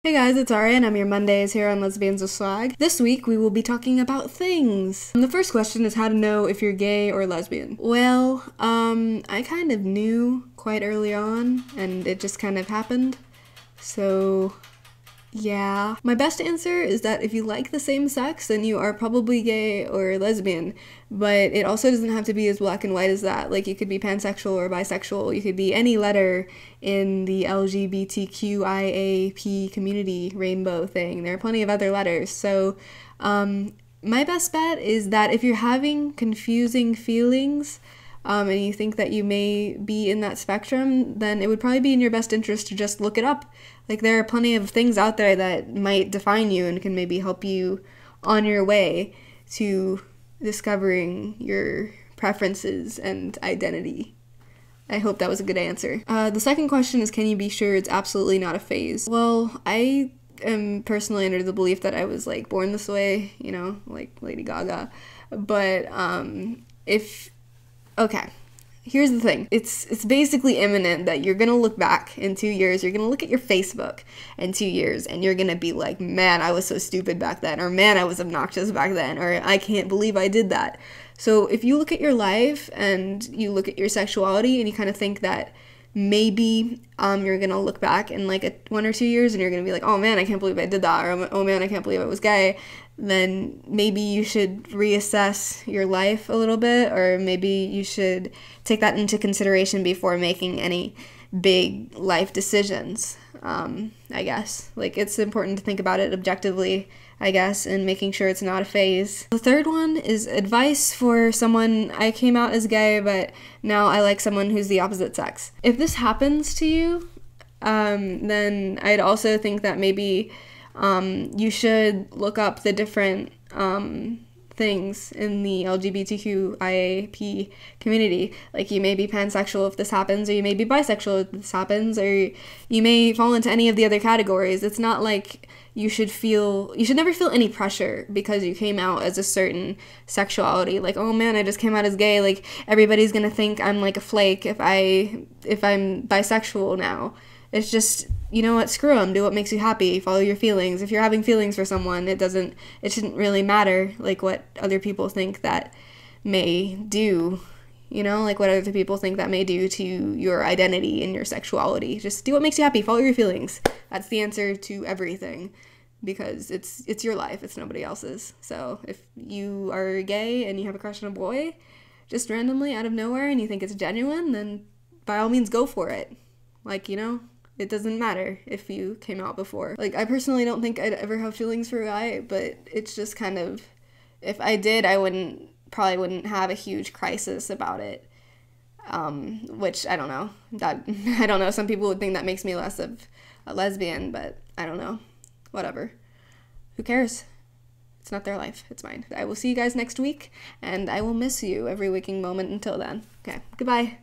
Hey guys, it's Ari and I'm your Mondays here on Lesbians with Swag. This week we will be talking about things. The first question is how to know if you're gay or lesbian. Well, I kind of knew quite early on and it just kind of happened. So, yeah. My best answer is that if you like the same sex, then you are probably gay or lesbian. But it also doesn't have to be as black and white as that. Like, you could be pansexual or bisexual. You could be any letter in the LGBTQIAP community rainbow thing. There are plenty of other letters. So, my best bet is that if you're having confusing feelings, and you think that you may be in that spectrum, then it would probably be in your best interest to just look it up. Like, there are plenty of things out there that might define you and can maybe help you on your way to discovering your preferences and identity. I hope that was a good answer. The second question is, can you be sure it's absolutely not a phase? Well, I am personally under the belief that I was, like, born this way, you know, like Lady Gaga. But, okay, here's the thing. It's basically imminent that you're gonna look back in 2 years, you're gonna look at your Facebook in 2 years, and you're gonna be like, man, I was so stupid back then, or man, I was obnoxious back then, or I can't believe I did that. So if you look at your life and you look at your sexuality and you kind of think that maybe you're gonna look back in like 1 or 2 years and you're gonna be like, oh man, I can't believe I did that, or oh man, I can't believe I was gay, then maybe you should reassess your life a little bit, or maybe you should take that into consideration before making any big life decisions, I guess. Like, it's important to think about it objectively, I guess, and making sure it's not a phase. The third one is advice for someone. I came out as gay, but now I like someone who's the opposite sex. If this happens to you, then I'd also think that maybe you should look up the different things in the LGBTQIAP community. Like, you may be pansexual if this happens, or you may be bisexual if this happens, or you may fall into any of the other categories. It's not like you should never feel any pressure because you came out as a certain sexuality. Like, oh man, I just came out as gay, like everybody's gonna think I'm like a flake if I'm bisexual now. It's just, you know what, screw them, do what makes you happy, follow your feelings. If you're having feelings for someone, it shouldn't really matter, like, what other people think that may do, you know, like what other people think that may do to your identity and your sexuality. Just do what makes you happy, follow your feelings. That's the answer to everything, because it's your life, it's nobody else's. So if you are gay and you have a crush on a boy, just randomly out of nowhere, and you think it's genuine, then by all means go for it. Like, you know, it doesn't matter if you came out before. Like, I personally don't think I'd ever have feelings for a guy, but it's just kind of, if I did, I probably wouldn't have a huge crisis about it. Which, I don't know. I don't know. Some people would think that makes me less of a lesbian, but I don't know. Whatever. Who cares? It's not their life. It's mine. I will see you guys next week, and I will miss you every waking moment until then. Okay, goodbye.